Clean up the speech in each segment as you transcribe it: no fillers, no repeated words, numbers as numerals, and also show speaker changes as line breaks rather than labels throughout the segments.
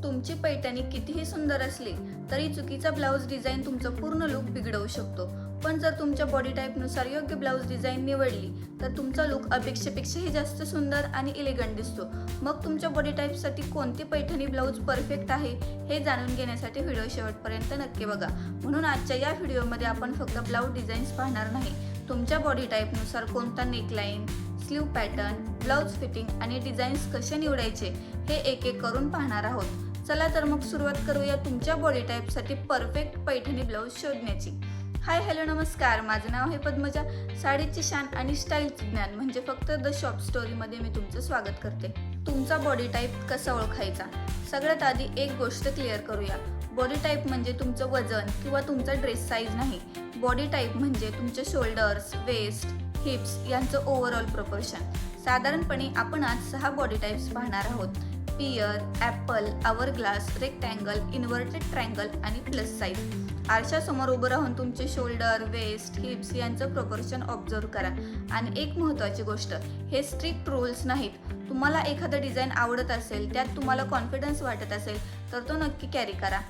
तुमची पैठणी कितीही सुंदर असली तरी चुकीचा ब्लाऊज डिझाईन तुमचा पूर्ण लुक बिघडवू शकतो. पण जर तुमच्या बॉडी टाईपनुसार योग्य ब्लाऊज डिझाईन निवडली तर तुमचा लुक अपेक्षेपेक्षाही जास्त सुंदर आणि एलिगंट दिसतो. मग तुमच्या बॉडी टाईपसाठी कोणती पैठणी ब्लाऊज परफेक्ट आहे हे जाणून घेण्यासाठी व्हिडिओ शेवटपर्यंत नक्की बघा. म्हणून आजच्या या व्हिडिओमध्ये आपण फक्त ब्लाऊज डिझाईन्स पाहणार नाही, तुमच्या बॉडी टाईपनुसार कोणता neckline, slew pattern, blouse fitting आणि डिझाईन्स कसे निवडायचे हे एक एक करून पाहणार आहोत. चला तर मग सुरुवात करूया तुमच्या बॉडी टाईपसाठी परफेक्ट पैठणी ब्लाऊज शोधण्याची. हाय हॅलो नमस्कार, माझं नाव आहे पद्मजा. साडीची शान आणि स्टाईलचे ज्ञान म्हणजे फक्त द शॉप स्टोरीमध्ये मी तुमचं स्वागत करते. तुमचा बॉडी टाईप कसा ओळखायचा? सगळ्यात आधी एक गोष्ट क्लिअर करूया. बॉडी टाईप म्हणजे तुमचं वजन किंवा तुमचा ड्रेस साईज नाही. बॉडी टाईप म्हणजे तुमचे शोल्डर्स, वेस्ट, हिप्स यांचं ओव्हरऑल प्रपोर्शन. साधारणपणे आपण आज 6 बॉडी टाईप्स पाहणार आहोत: pear, apple, hourglass, rectangle, inverted triangle आणि प्लस साईज. आरशासमोर उभं राहून तुमचे शोल्डर, वेस्ट, हिप्स यांचं प्रपोर्शन ऑब्झर्व करा. आणि एक महत्त्वाची गोष्ट, हे स्ट्रिक्ट रूल्स नाहीत. तुम्हाला एखादं डिझाईन आवडत असेल, त्यात तुम्हाला कॉन्फिडन्स वाटत असेल तर तो नक्की कॅरी करा.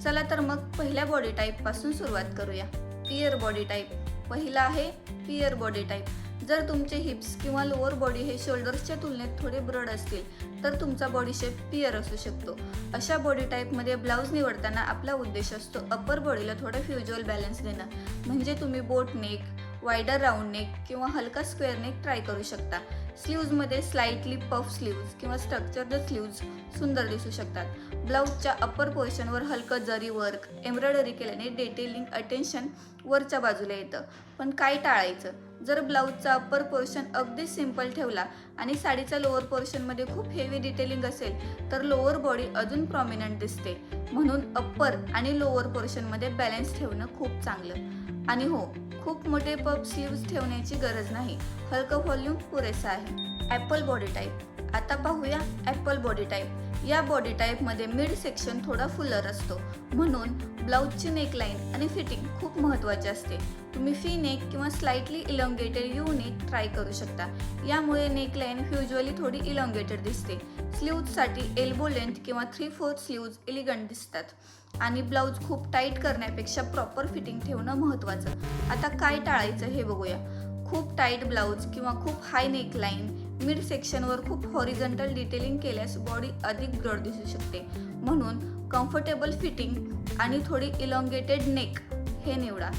चला तर मग पहिल्या बॉडी टाईपपासून सुरुवात करूया. Pear body type. पहिला आहे पियर बॉडी टाईप. जर तुमचे हिप्स किंवा लोअर बॉडी हे शोल्डर्सच्या तुलनेत थोडे ब्रॉड असतील तर तुमचा बॉडी शेप पियर असू शकतो. अशा बॉडी टाईपमध्ये ब्लाऊज निवडताना आपला उद्देश असतो अप्पर बॉडीला थोडं फ्युज्युअल बॅलन्स देणं. म्हणजे तुम्ही बोट नेक, वायडर राऊंड नेक किंवा हलका स्क्वेअर नेक ट्राय करू शकता. स्लीव्जमध्ये स्लाइटली पफ स्लीव्ज किंवा स्ट्रक्चर्ड स्लीव्ज सुंदर दिसू शकतात. ब्लाऊजच्या अप्पर पोर्शनवर हलकं जरी वर्क, एम्ब्रॉयडरी केल्याने डिटेलिंग अटेन्शन वरच्या बाजूला येतं. पण काय टाळायचं? जर ब्लाऊजचा अप्पर पोर्शन अगदी सिंपल ठेवला आणि साडीचा लोअर पोर्शनमध्ये खूप हेवी डिटेलिंग असेल तर लोअर बॉडी अजून प्रॉमिनंट दिसते. म्हणून अप्पर आणि लोअर पोर्शनमध्ये बॅलन्स ठेवणं खूप चांगलं. आणि हो, खूप मोठे पफ स्लीव्ज ठेवण्याची गरज नाही, हलकं व्हॉल्यूम पुरेसा आहे. Apple body type. आता पाहूया ॲपल बॉडी टाईप. या बॉडी टाईपमध्ये मिड सेक्शन थोडा फुलर असतो, म्हणून ब्लाऊजची नेकलाईन आणि फिटिंग खूप महत्त्वाची असते. तुम्ही फी नेक किंवा slightly elongated you neck try करू शकता. यामुळे नेकलाईन फ्युज्युअली थोडी इलॉंगेटेड दिसते. स्लीव्जसाठी एल्बो लेंथ किंवा 3/4 स्लीव्ज एलिगंट दिसतात. आणि ब्लाऊज खूप टाईट करण्यापेक्षा प्रॉपर फिटिंग ठेवणं महत्त्वाचं. आता काय टाळायचं हे बघूया. खूप टाईट ब्लाऊज किंवा खूप हाय नेकलाईन, मिड सेक्शनवर खूप हॉरिझॉन्टल डिटेलिंग केल्यास बॉडी अधिक ब्रॉड दिसू शकते. म्हणून कम्फर्टेबल फिटिंग आणि थोडी इलॉंगेटेड नेक हे निवडा.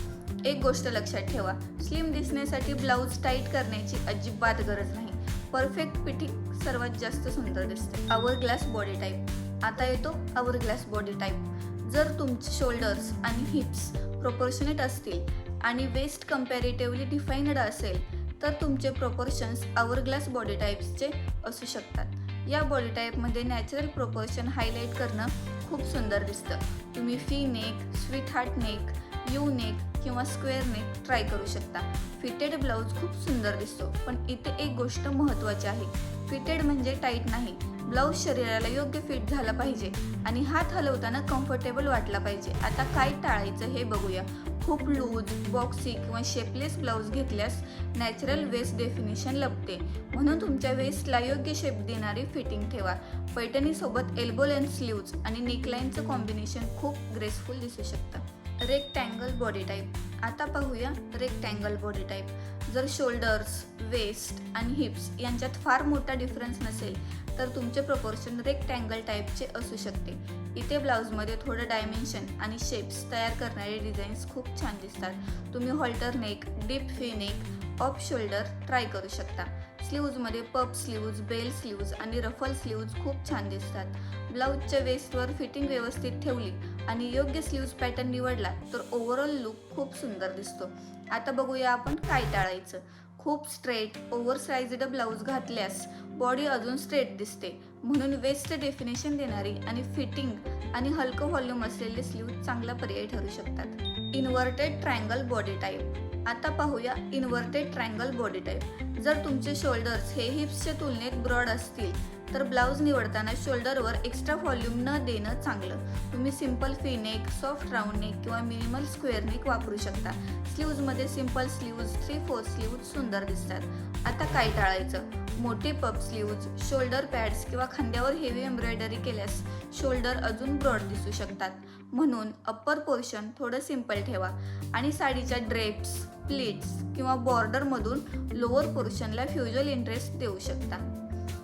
एक गोष्ट लक्षात ठेवा, स्लिम दिसण्यासाठी ब्लाऊज टाईट करण्याची अजिबात गरज नाही. परफेक्ट फिटिंग सर्वात जास्त सुंदर दिसते. Hourglass body type. आता येतो आवरग्लास बॉडी टाईप. जर तुमचे शोल्डर्स आणि हिप्स प्रपोर्शनेट असतील आणि वेस्ट कम्पॅरेटिव्हली डिफाईन्ड असेल तर तुमचे प्रपोर्शन्स आवरग्लास बॉडी टाईप्सचे असू शकतात. या बॉडी टाईपमध्ये नॅचरल प्रपोर्शन हायलाईट करणं खूप सुंदर दिसतं. तुम्ही fee neck, sweet heart neck, U neck किंवा स्क्वेअर नेक ट्राय करू शकता. फिटेड ब्लाऊज खूप सुंदर दिसतो, पण इथे एक गोष्ट महत्त्वाची आहे. फिटेड म्हणजे टाईट नाही. ब्लाऊज शरीराला योग्य फिट झाला पाहिजे आणि हात हलवताना कम्फर्टेबल वाटला पाहिजे. आता काय टाळायचं हे बघूया. खूप लूज, बॉक्सी किंवा शेपलेस ब्लाऊज घेतल्यास नॅचरल वेस्ट डेफिनेशन लपते. म्हणून तुमच्या वेस्टला योग्य शेप देणारी फिटिंग ठेवा. पैठणीसोबत एल्बो लेंथ स्लीव्ज आणि नेकलाईनचं कॉम्बिनेशन खूप ग्रेसफुल दिसू शकतं. Rectangle body type. आता पाहूया रेक्टँगल बॉडी टाईप. जर शोल्डर्स, वेस्ट आणि हिप्स यांच्यात फार मोठा डिफरन्स नसेल तर तुमचे प्रपोर्शन रेक्टँगल टाईपचे असू शकते. इथे ब्लाऊजमध्ये थोडं डायमेन्शन आणि शेप्स तयार करणारे डिझाईन्स खूप छान दिसतात. तुम्ही halter neck, deep fee neck, off shoulder try करू शकता. स्लीव्जमध्ये पफ स्लीव्ज, बेल स्लीव्ज आणि रफल स्लीव्ज खूप छान दिसतात. ब्लाऊजच्या वेस्टवर फिटिंग व्यवस्थित ठेवली आणि योग्य स्लीव्ज पॅटर्न निवडला तर ओव्हरऑल लुक खूप सुंदर दिसतो. आता बघूया आपण काय टाळायचं. खूप स्ट्रेट, ओव्हरसाइज्ड ब्लाऊज घातल्यास बॉडी अजून स्ट्रेट दिसते. म्हणून वेस्ट डेफिनेशन देणारी आणि फिटिंग आणि हलकं व्हॉल्यूम असलेले स्लीव्ज चांगला पर्याय ठरू शकतात. Inverted triangle body type. आता पाहूया इन्व्हर्टेड ट्रायंगल बॉडी टाईप. जर तुमचे शोल्डर्स हे हिप्सच्या तुलनेत ब्रॉड असतील तर ब्लाऊज निवडताना शोल्डरवर एक्स्ट्रा व्हॉल्यूम न देणं चांगलं. तुम्ही simple fee neck, soft round neck किंवा मिनिमल स्क्वेअर नेक वापरू शकता. स्लीव्जमध्ये सिंपल स्लीव्ज, 3/4 स्लीव्ज सुंदर दिसतात. आता काय टाळायचं? मोठे पफ स्लीव्ज, शोल्डर पॅड्स किंवा खांद्यावर हेवी एम्ब्रॉयडरी केल्यास शोल्डर अजून ब्रॉड दिसू शकतात. म्हणून अप्पर पोर्शन थोडं सिंपल ठेवा आणि साडीच्या ड्रेप्स, प्लीट्स किंवा बॉर्डरमधून लोअर पोर्शनला फ्युजल इंटरेस्ट देऊ शकता.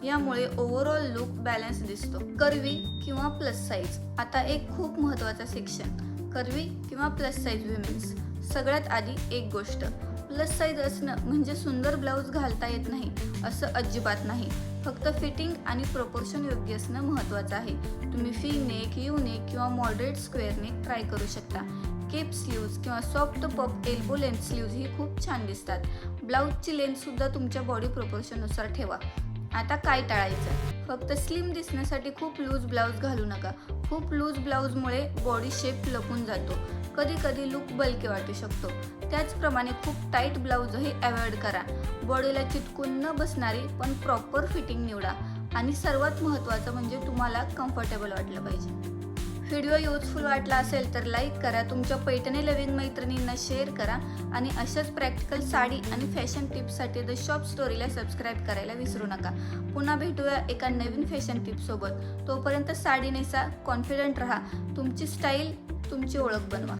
यामुळे ओव्हरऑल लुक बॅलन्स दिसतो. कर्वी किंवा प्लस साईज. आता एक खूप महत्त्वाचा सेक्शन, कर्वी किंवा प्लस साईज विमेन्स. सगळ्यात आधी एक गोष्ट, प्लस साईज असणं म्हणजे सुंदर ब्लाऊज घालता येत नाही असं अजिबात नाही. फक्त फिटिंग आणि प्रपोर्शन योग्य असणं महत्त्वाचं आहे. तुम्ही व्ही नेक, यू नेक किंवा मॉडरेट स्क्वेअर नेक ट्राय करू शकता. केप स्लीव्ज किंवा soft puff elbow length sleeves ही खूप छान दिसतात. ब्लाऊजची लेंथसुद्धा तुमच्या बॉडी प्रपोर्शननुसार ठेवा. आता काय टाळायचं? फक्त स्लिम दिसण्यासाठी खूप लूज ब्लाऊज घालू नका. खूप लूज ब्लाऊजमुळे बॉडी शेप लपून जातो. कधी कधी लुक बल्की वाटू शकतो. त्याचप्रमाणे खूप टाईट ब्लाऊजही अवॉइड करा. बॉडीला चिटकून न बसणारी पण प्रॉपर फिटिंग निवडा. आणि सर्वात महत्त्वाचं म्हणजे तुम्हाला कम्फर्टेबल वाटलं पाहिजे. व्हिडिओ युजफुल वाटला असेल तर लाईक करा, तुमच्या पैठणी लविंग मैत्रिणींना शेअर करा आणि अशाच प्रॅक्टिकल साडी आणि फॅशन टिप्ससाठी द शॉप स्टोरीला सबस्क्राईब करायला विसरू नका. पुन्हा भेटूया एका नवीन फॅशन टिप्ससोबत. तोपर्यंत साडी नेसा, कॉन्फिडंट राहा, तुमची स्टाईल तुमची ओळख बनवा.